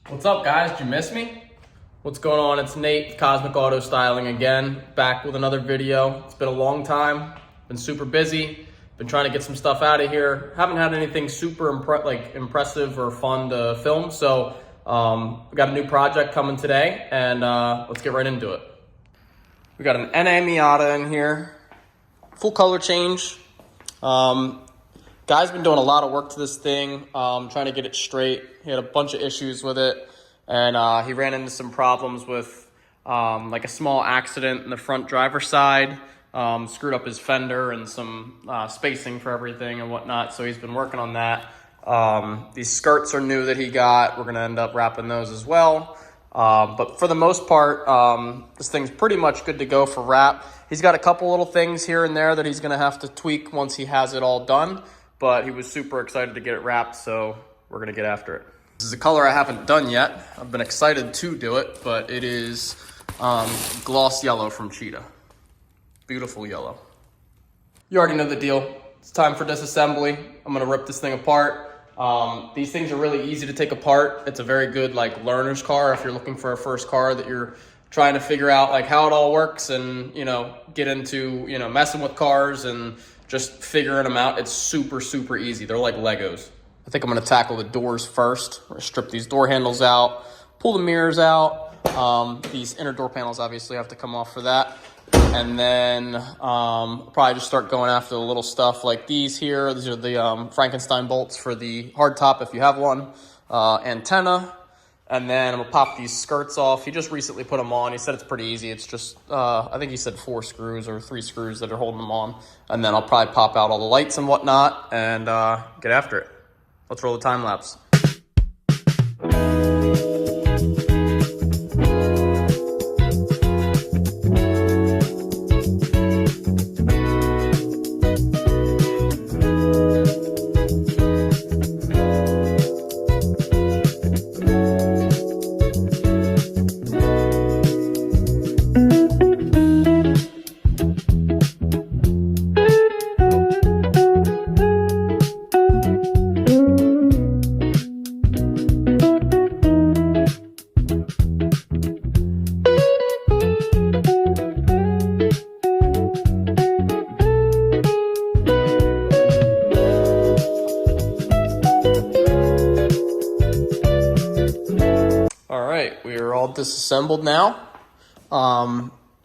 What's up, guys? Did you miss me? What's going on? It's Nate, Cosmic Auto Styling again, back with another video. It's been a long time, been super busy, been trying to get some stuff out of here. Haven't had anything super impressive or fun to film, so we got a new project coming today, and let's get right into it. We got an NA Miata in here, full color change. Guy's been doing a lot of work to this thing, trying to get it straight. He had a bunch of issues with it, and he ran into some problems with like a small accident in the front driver's side, screwed up his fender and some spacing for everything and whatnot, so he's been working on that. These skirts are new that he got. We're going to end up wrapping those as well. But for the most part, this thing's pretty much good to go for wrap. He's got a couple little things here and there that he's going to have to tweak once he has it all done. But he was super excited to get it wrapped, so we're going to get after it. This is a color I haven't done yet. I've been excited to do it, but it is gloss yellow from Cheetah. Beautiful yellow. You already know the deal. It's time for disassembly. I'm going to rip this thing apart. These things are really easy to take apart. It's a very good learner's car if you're looking for a first car that you're trying to figure out how it all works and get into messing with cars and just figuring them out. It's super easy. They're like Legos. I think I'm going to tackle the doors first. We're going to strip these door handles out, pull the mirrors out. These inner door panels obviously have to come off for that. And then probably just start going after the little stuff like these here. These are the Frankenstein bolts for the hardtop if you have one. Antenna. And then I'm going to pop these skirts off. He just recently put them on. He said it's pretty easy. It's just, I think he said 4 screws or 3 screws that are holding them on. And then I'll probably pop out all the lights and whatnot and get after it. Let's roll the time lapse. We are all disassembled now.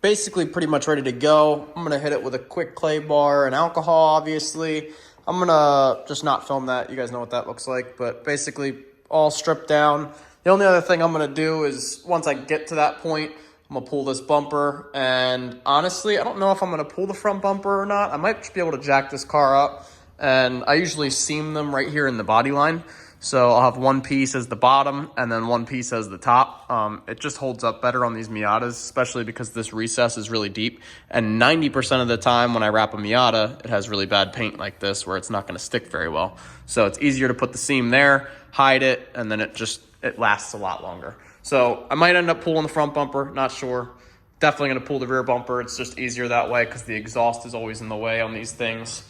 Basically pretty much ready to go. I'm going to hit it with a quick clay bar and alcohol, obviously. I'm going to just not film that. You guys know what that looks like. But basically all stripped down. The only other thing I'm going to do is once I get to that point, I'm going to pull this bumper. And honestly, I don't know if I'm going to pull the front bumper or not. I might just be able to jack this car up. And I usually seam them right here in the body line. So I'll have one piece as the bottom and then one piece as the top. It just holds up better on these Miatas, especially because this recess is really deep. And 90% of the time when I wrap a Miata, it has really bad paint like this where it's not going to stick very well. So it's easier to put the seam there, hide it, and then it lasts a lot longer. So I might end up pulling the front bumper, not sure. Definitely going to pull the rear bumper. It's just easier that way because the exhaust is always in the way on these things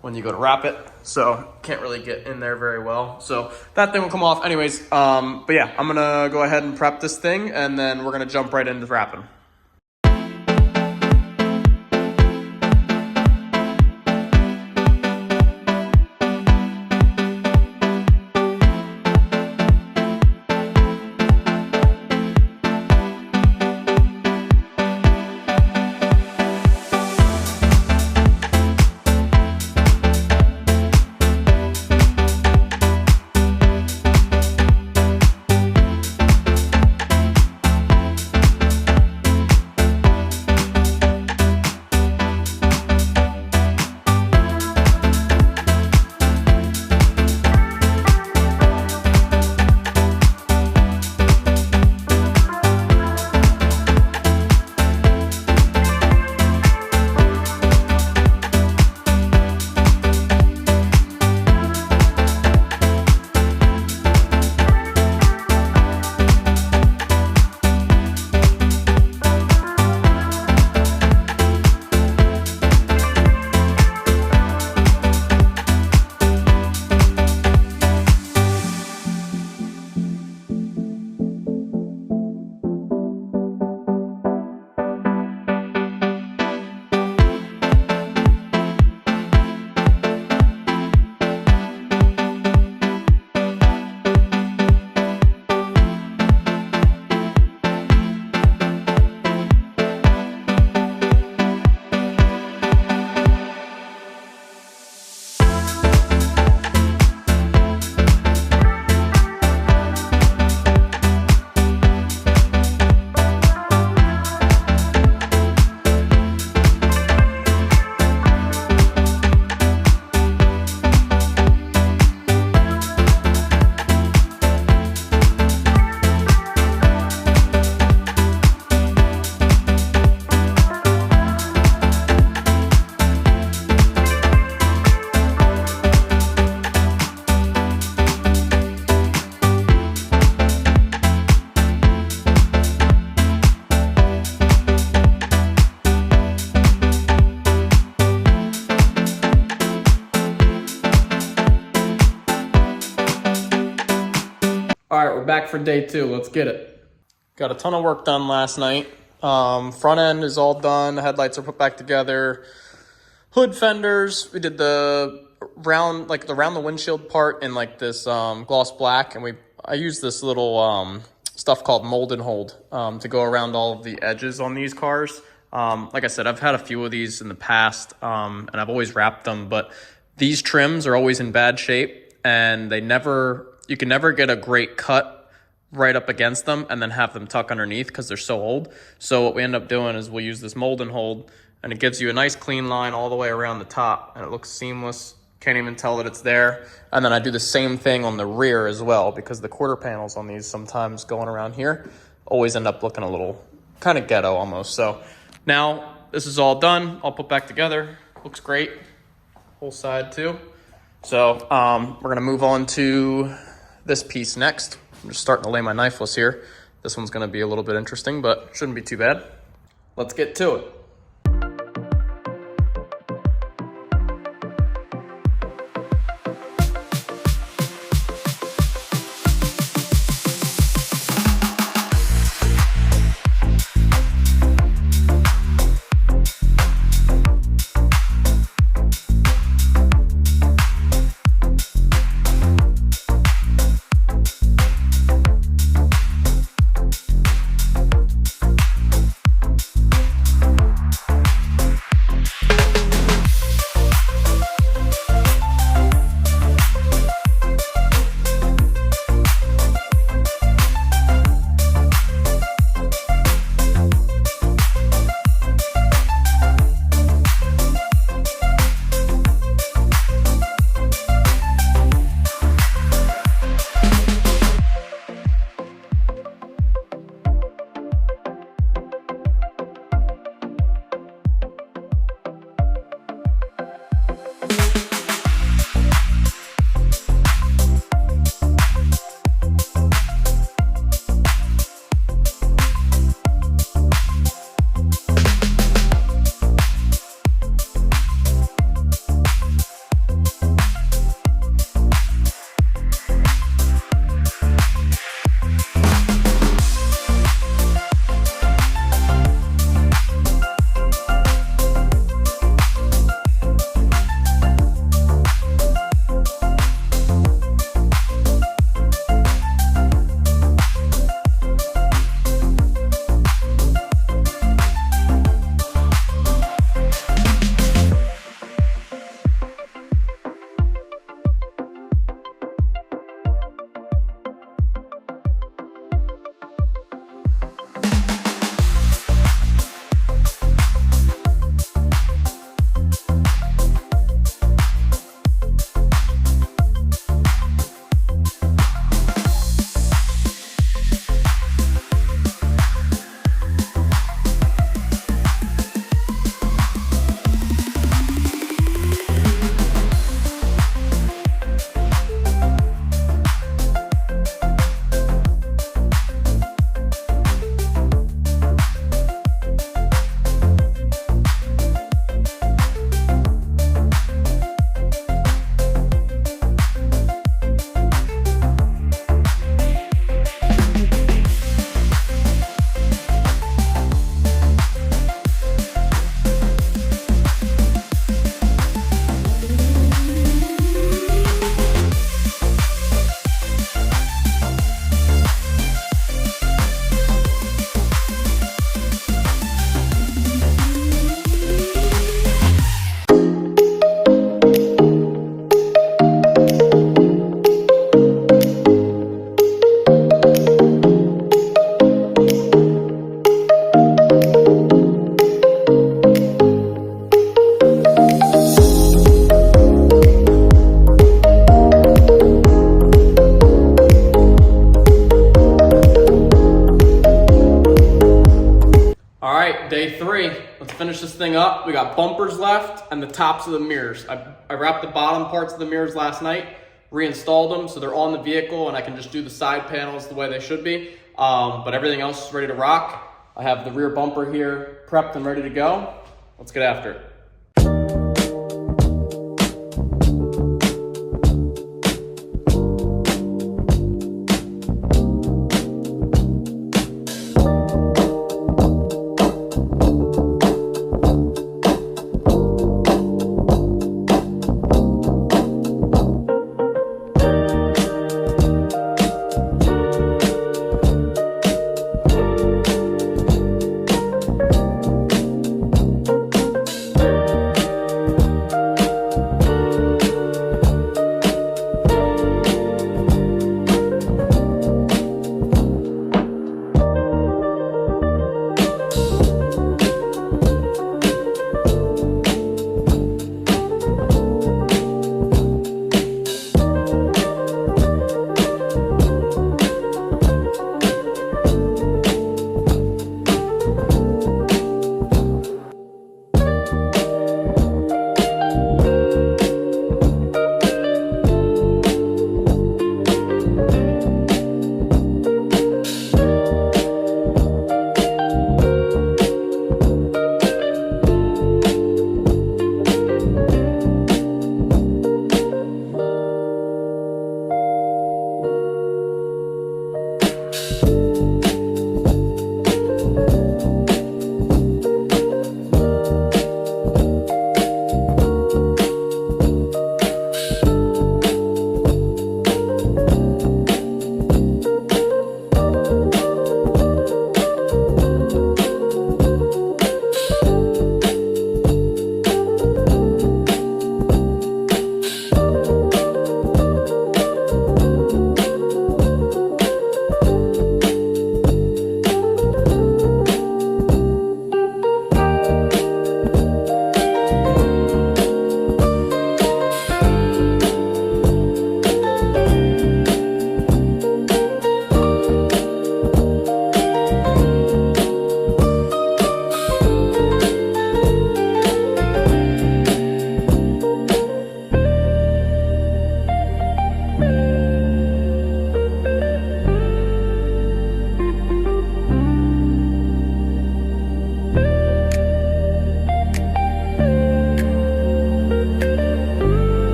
when you go to wrap it, so can't really get in there very well. So that thing will come off anyways. But yeah, I'm gonna go ahead and prep this thing and then we're gonna jump right into wrapping. All right, we're back for day 2. Let's get it. Got a ton of work done last night. Front end is all done. The headlights are put back together. Hood fenders. We did the round the windshield part in like this gloss black, and I used this little stuff called mold and hold to go around all of the edges on these cars. Like I said, I've had a few of these in the past, and I've always wrapped them, but these trims are always in bad shape, and you can never get a great cut right up against them and then have them tuck underneath because they're so old. So what we end up doing is we'll use this mold and hold, and it gives you a nice clean line all the way around the top, and it looks seamless. Can't even tell that it's there. And then I do the same thing on the rear as well, because the quarter panels on these sometimes going around here always end up looking a little kind of ghetto almost. So now this is all done, all put back together. Looks great. Whole side too. So we're gonna move on to this piece next. I'm just starting to lay my knifeless here. This one's gonna be a little bit interesting, but shouldn't be too bad. Let's get to it. Day 3, let's finish this thing up. We got bumpers left and the tops of the mirrors. I wrapped the bottom parts of the mirrors last night, reinstalled them so they're on the vehicle and I can just do the side panels the way they should be. But everything else is ready to rock. I have the rear bumper here prepped and ready to go. Let's get after it.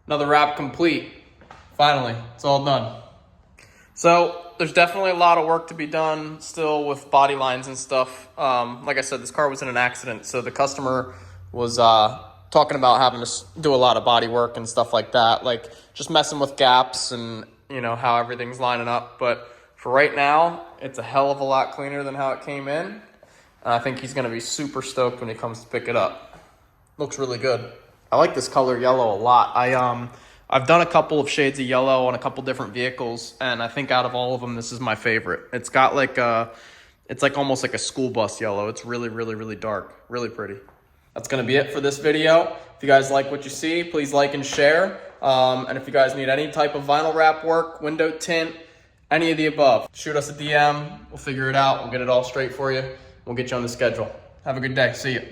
Another wrap complete. Finally, it's all done. So there's definitely a lot of work to be done still with body lines and stuff. Like I said, this car was in an accident, so the customer was talking about having to do a lot of body work and stuff like that, like just messing with gaps and how everything's lining up. But for right now, it's a hell of a lot cleaner than how it came in. And I think he's gonna be super stoked when he comes to pick it up. Looks really good. I like this color yellow a lot. I've done a couple of shades of yellow on a couple different vehicles, and I think out of all of them, this is my favorite. It's got it's like almost like a school bus yellow. It's really, really, really dark, really pretty. That's gonna be it for this video. If you guys like what you see, please like and share. And if you guys need any type of vinyl wrap work, window tint, any of the above, shoot us a DM. We'll figure it out. We'll get it all straight for you. We'll get you on the schedule. Have a good day. See you.